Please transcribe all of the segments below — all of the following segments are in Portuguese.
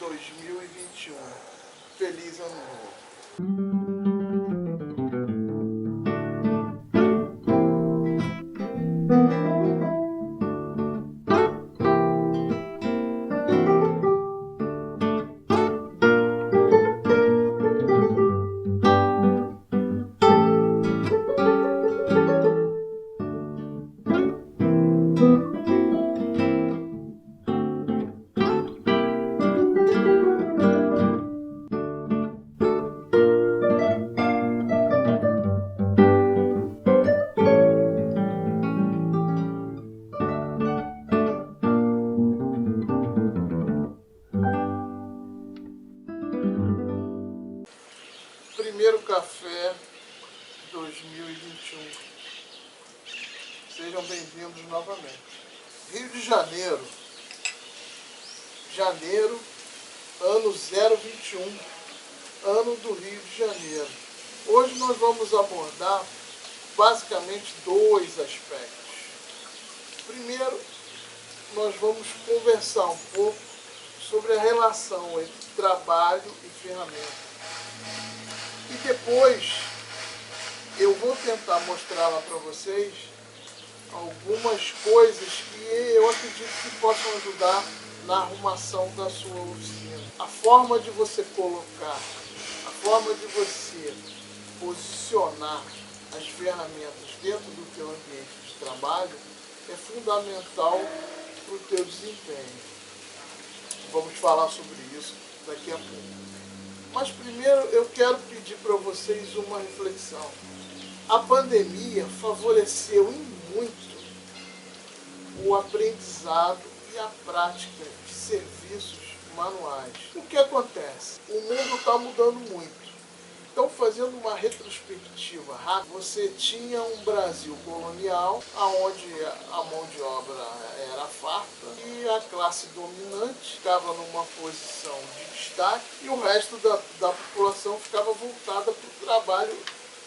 2021. Feliz Ano Novo! Primeiro café 2021. Sejam bem-vindos novamente. Rio de Janeiro. Janeiro, ano 021. Ano do Rio de Janeiro. Hoje nós vamos abordar basicamente dois aspectos. Primeiro, nós vamos conversar um pouco sobre a relação entre trabalho e ferramenta. E depois eu vou tentar mostrar lá para vocês algumas coisas que eu acredito que possam ajudar na arrumação da sua oficina. A forma de você colocar, a forma de você posicionar as ferramentas dentro do teu ambiente de trabalho é fundamental para o teu desempenho. Vamos falar sobre isso daqui a pouco. Mas primeiro eu quero pedir para vocês uma reflexão. A pandemia favoreceu em muito o aprendizado e a prática de serviços manuais. O que acontece? O mundo está mudando muito. Então, fazendo uma retrospectiva rápida, você tinha um Brasil colonial, onde a mão de obra era farta e a classe dominante ficava numa posição de destaque e o resto da população ficava voltada para o trabalho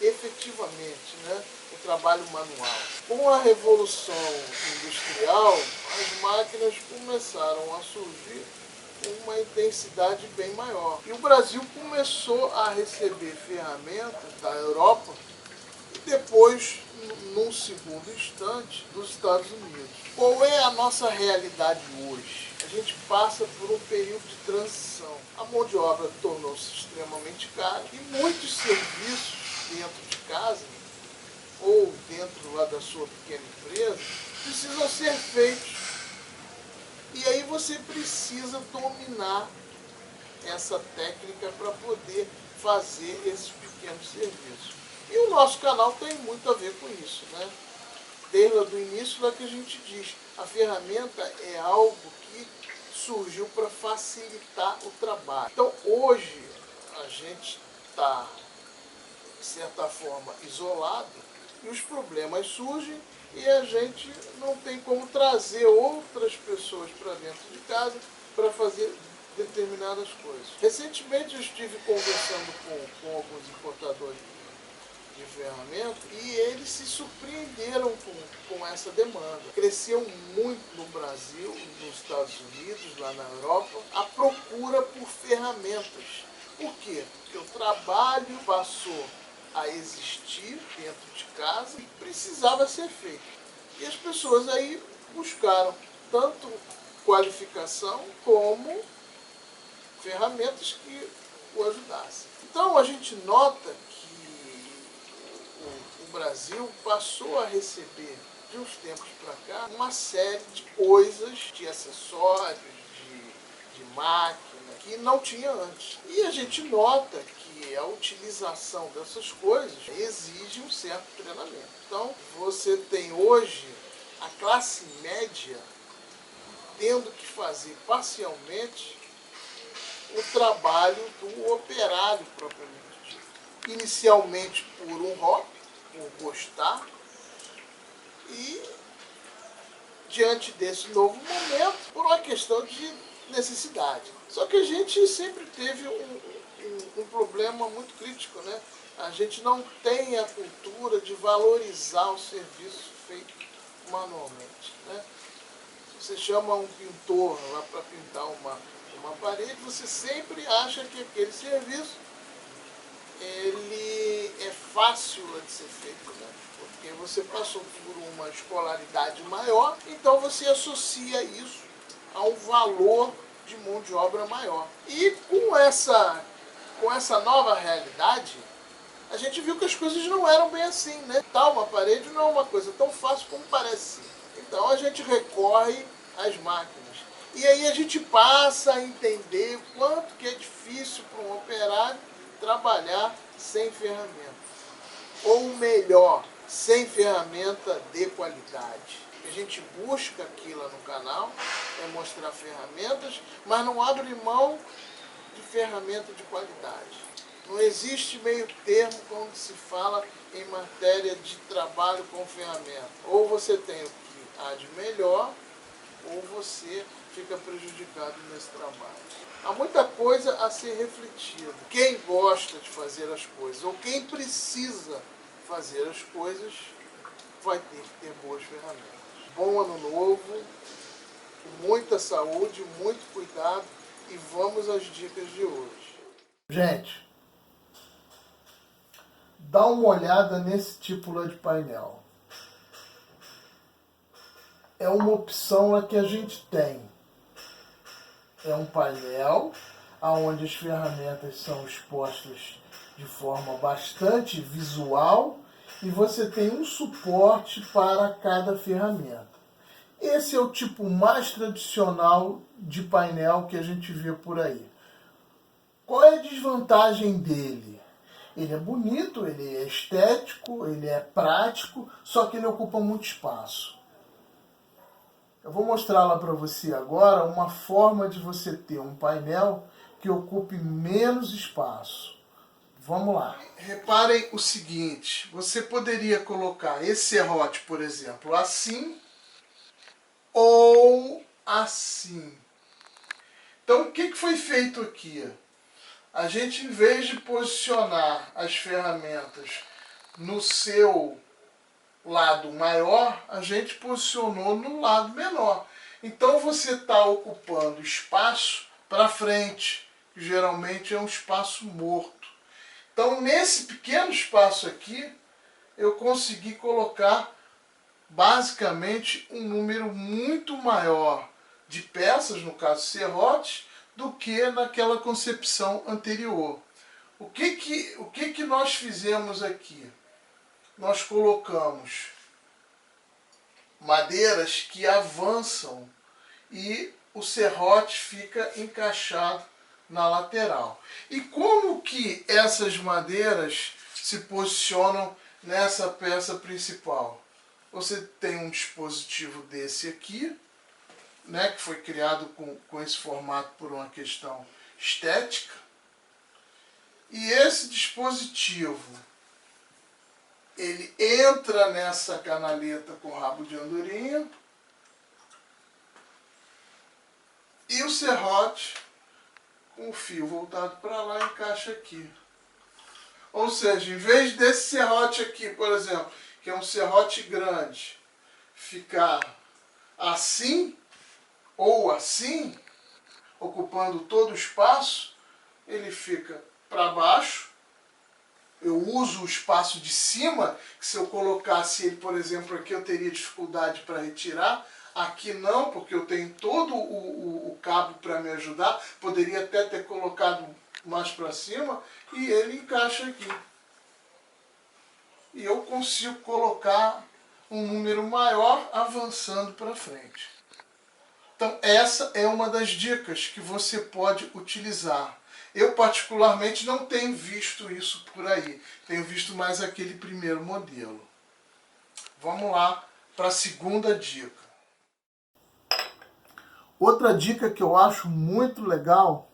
efetivamente, né? O trabalho manual. Com a Revolução Industrial, as máquinas começaram a surgir com uma intensidade bem maior. E o Brasil começou a receber ferramentas da Europa e depois, num segundo instante, dos Estados Unidos. Qual é a nossa realidade hoje? A gente passa por um período de transição. A mão de obra tornou-se extremamente cara e muitos serviços dentro de casa ou dentro lá da sua pequena empresa precisam ser feitos. E aí você precisa dominar essa técnica para poder fazer esses pequenos serviços. E o nosso canal tem muito a ver com isso, né? Desde o início lá que a gente diz, a ferramenta é algo que surgiu para facilitar o trabalho. Então hoje a gente está, de certa forma, isolado e os problemas surgem e a gente não tem como trazer outras pessoas para dentro de casa para fazer determinadas coisas. Recentemente eu estive conversando com alguns importadores de ferramentas e eles se surpreenderam com essa demanda. Cresceu muito no Brasil, nos Estados Unidos, lá na Europa, a procura por ferramentas. Por quê? Porque o trabalho passou a existir dentro de casa e precisava ser feito. E as pessoas aí buscaram tanto qualificação como ferramentas que o ajudassem. Então a gente nota que o Brasil passou a receber, de uns tempos para cá, uma série de coisas, de acessórios, de máquina, que não tinha antes. E a gente nota que a utilização dessas coisas exige um certo treinamento. Então, você tem hoje a classe média tendo que fazer parcialmente o trabalho do operário propriamente dito. Inicialmente por um hobby, por gostar, e diante desse novo momento, por uma questão de necessidade. Só que a gente sempre teve um problema muito crítico, né? A gente não tem a cultura de valorizar o serviço feito manualmente, né? Você chama um pintor lá para pintar uma parede, você sempre acha que aquele serviço ele é fácil de ser feito, né? Porque você passou por uma escolaridade maior, então você associa isso a um valor de mão de obra maior. E com essa nova realidade, a gente viu que as coisas não eram bem assim, né? Tal uma parede não é uma coisa tão fácil como parece. Então a gente recorre às máquinas. E aí a gente passa a entender o quanto que é difícil para um operário trabalhar sem ferramenta. Ou melhor, sem ferramenta de qualidade. A gente busca aqui lá no canal, é mostrar ferramentas, mas não abre mão de ferramenta de qualidade. Não existe meio termo quando se fala em matéria de trabalho com ferramenta. Ou você tem o que há de melhor, ou você fica prejudicado nesse trabalho. Há muita coisa a ser refletida. Quem gosta de fazer as coisas, ou quem precisa fazer as coisas, vai ter que ter boas ferramentas. Bom ano novo, com muita saúde, muito cuidado, e vamos às dicas de hoje. Gente, dá uma olhada nesse tipo lá de painel. É uma opção lá que a gente tem. É um painel onde as ferramentas são expostas de forma bastante visual e você tem um suporte para cada ferramenta. Esse é o tipo mais tradicional de painel que a gente vê por aí. Qual é a desvantagem dele? Ele é bonito, ele é estético, ele é prático, só que ele ocupa muito espaço. Eu vou mostrar lá para você agora uma forma de você ter um painel que ocupe menos espaço. Vamos lá. Reparem o seguinte, você poderia colocar esse serrote, por exemplo, assim ou assim. Então, o que foi feito aqui? A gente, em vez de posicionar as ferramentas no seu lado maior, a gente posicionou no lado menor. Então você está ocupando espaço para frente, que geralmente é um espaço morto. Então nesse pequeno espaço aqui, eu consegui colocar basicamente um número muito maior de peças, no caso serrotes, do que naquela concepção anterior. O que nós fizemos aqui? Nós colocamos madeiras que avançam e o serrote fica encaixado na lateral. E como que essas madeiras se posicionam nessa peça principal? Você tem um dispositivo desse aqui, né, que foi criado com esse formato por uma questão estética. E esse dispositivo, ele entra nessa canaleta com rabo de andorinha e o serrote, com o fio voltado para lá, encaixa aqui. Ou seja, em vez desse serrote aqui, por exemplo, que é um serrote grande, ficar assim ou assim, ocupando todo o espaço, ele fica para baixo. Eu uso o espaço de cima, que se eu colocasse ele, por exemplo, aqui, eu teria dificuldade para retirar. Aqui não, porque eu tenho todo o cabo para me ajudar. Poderia até ter colocado mais para cima e ele encaixa aqui. E eu consigo colocar um número maior avançando para frente. Então essa é uma das dicas que você pode utilizar. Eu particularmente não tenho visto isso por aí. Tenho visto mais aquele primeiro modelo. Vamos lá para a segunda dica. Outra dica que eu acho muito legal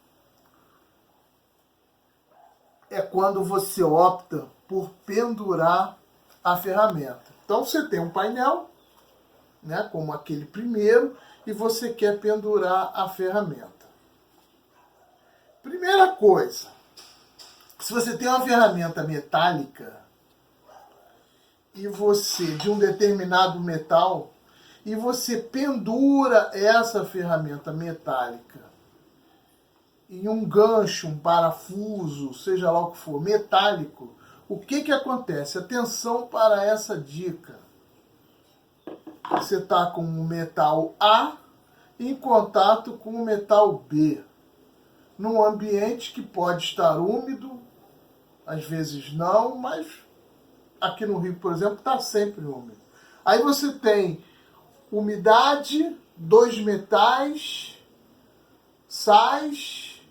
é quando você opta por pendurar a ferramenta. Então você tem um painel, né, como aquele primeiro, e você quer pendurar a ferramenta. Primeira coisa, se você tem uma ferramenta metálica e você, de um determinado metal, e você pendura essa ferramenta metálica em um gancho, um parafuso, seja lá o que for, metálico, o que acontece? Atenção para essa dica. Você está com o metal A em contato com o metal B, num ambiente que pode estar úmido, às vezes não, mas aqui no Rio, por exemplo, está sempre úmido. Aí você tem umidade, dois metais, sais,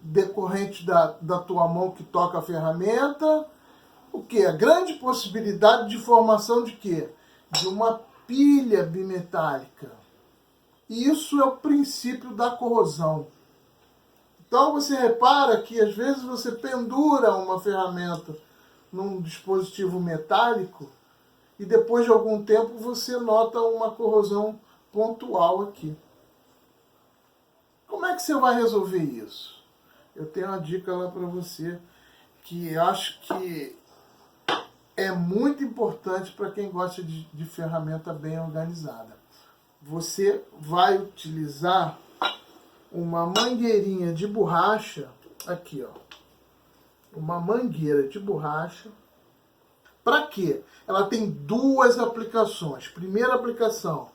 decorrente da tua mão que toca a ferramenta. O que? A grande possibilidade de formação de quê? De uma pilha bimetálica. Isso é o princípio da corrosão. Então você repara que às vezes você pendura uma ferramenta num dispositivo metálico e depois de algum tempo você nota uma corrosão pontual aqui. Como é que você vai resolver isso? Eu tenho uma dica lá para você que acho que é muito importante para quem gosta de ferramenta bem organizada. Você vai utilizar uma mangueirinha de borracha, aqui ó, uma mangueira de borracha. Para quê? Ela tem duas aplicações. Primeira aplicação,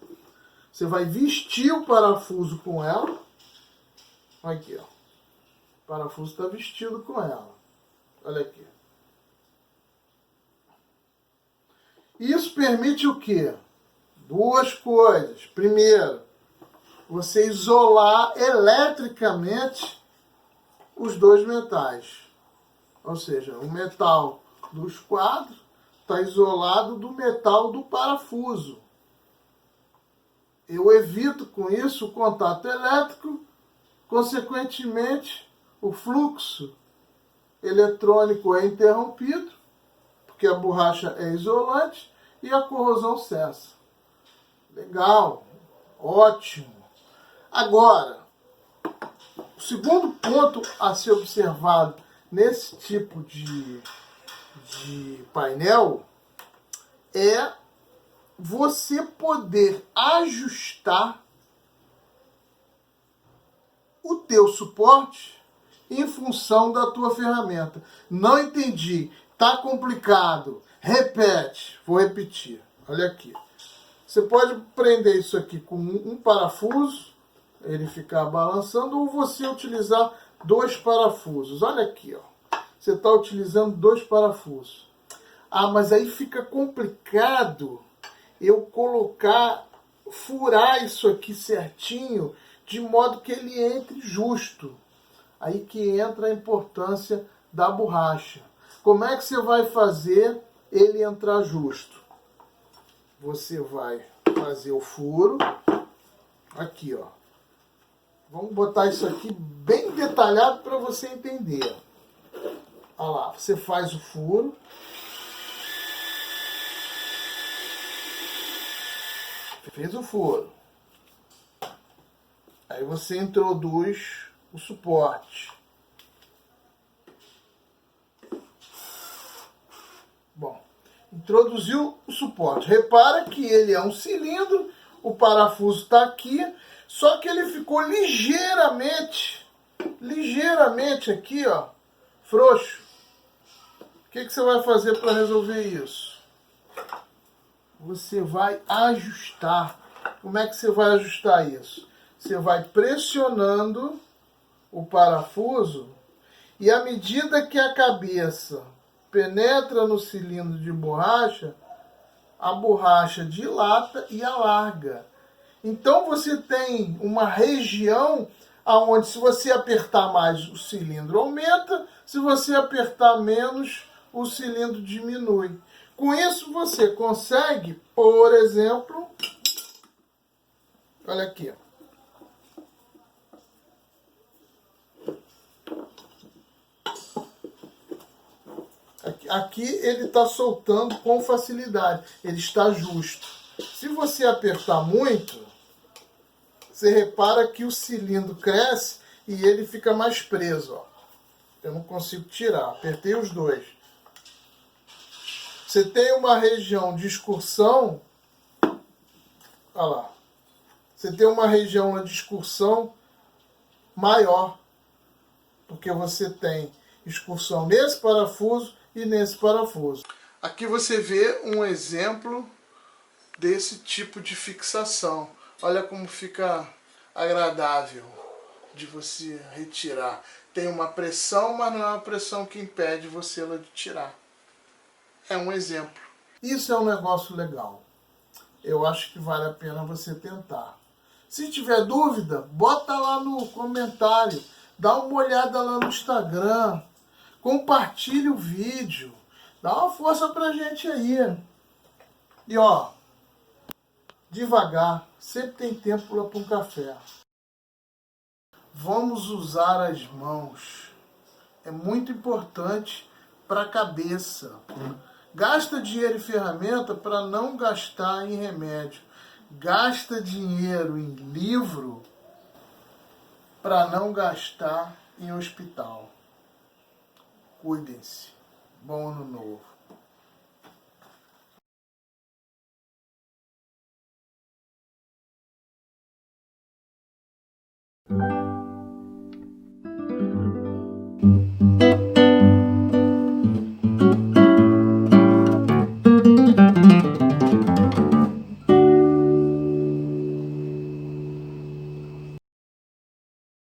você vai vestir o parafuso com ela. Aqui ó, o parafuso está vestido com ela. Olha aqui. Isso permite o quê? Duas coisas. Primeiro, você isolar eletricamente os dois metais. Ou seja, o metal dos quadros está isolado do metal do parafuso. Eu evito com isso o contato elétrico, consequentemente o fluxo eletrônico é interrompido, porque a borracha é isolante e a corrosão cessa. Legal, ótimo. Agora, o segundo ponto a ser observado nesse tipo de painel é você poder ajustar o teu suporte em função da tua ferramenta. Não entendi, tá complicado, repete, vou repetir, olha aqui. Você pode prender isso aqui com um parafuso, ele ficar balançando, ou você utilizar dois parafusos. Olha aqui, ó. Você está utilizando dois parafusos. Ah, mas aí fica complicado eu furar isso aqui certinho, de modo que ele entre justo. Aí que entra a importância da borracha. Como é que você vai fazer ele entrar justo? Você vai fazer o furo. Aqui, ó. Vamos botar isso aqui bem detalhado para você entender. Olha lá, você faz o furo. Fez o furo. Aí você introduz o suporte. Bom, introduziu o suporte. Repara que ele é um cilindro, o parafuso está aqui, só que ele ficou ligeiramente aqui, ó, frouxo. O que você vai fazer para resolver isso? Você vai ajustar. Como é que você vai ajustar isso? Você vai pressionando o parafuso e à medida que a cabeça penetra no cilindro de borracha, a borracha dilata e alarga. Então você tem uma região onde, se você apertar mais, o cilindro aumenta, se você apertar menos, o cilindro diminui. Com isso você consegue, por exemplo, olha aqui, aqui ele está soltando com facilidade, ele está justo. Se você apertar muito, você repara que o cilindro cresce e ele fica mais preso. Ó. Eu não consigo tirar, apertei os dois. Você tem uma região de excursão, olha lá, você tem uma região de excursão maior. porque você tem excursão nesse parafuso e nesse parafuso. Aqui você vê um exemplo desse tipo de fixação. Olha como fica agradável de você retirar. Tem uma pressão, mas não é uma pressão que impede você de tirar. É um exemplo. Isso é um negócio legal. Eu acho que vale a pena você tentar. Se tiver dúvida, bota lá no comentário. Dá uma olhada lá no Instagram. Compartilhe o vídeo. Dá uma força pra gente aí. E ó, devagar. Sempre tem tempo lá para um café. Vamos usar as mãos. É muito importante para a cabeça. Gasta dinheiro em ferramenta para não gastar em remédio. Gasta dinheiro em livro para não gastar em hospital. Cuidem-se. Bom ano novo.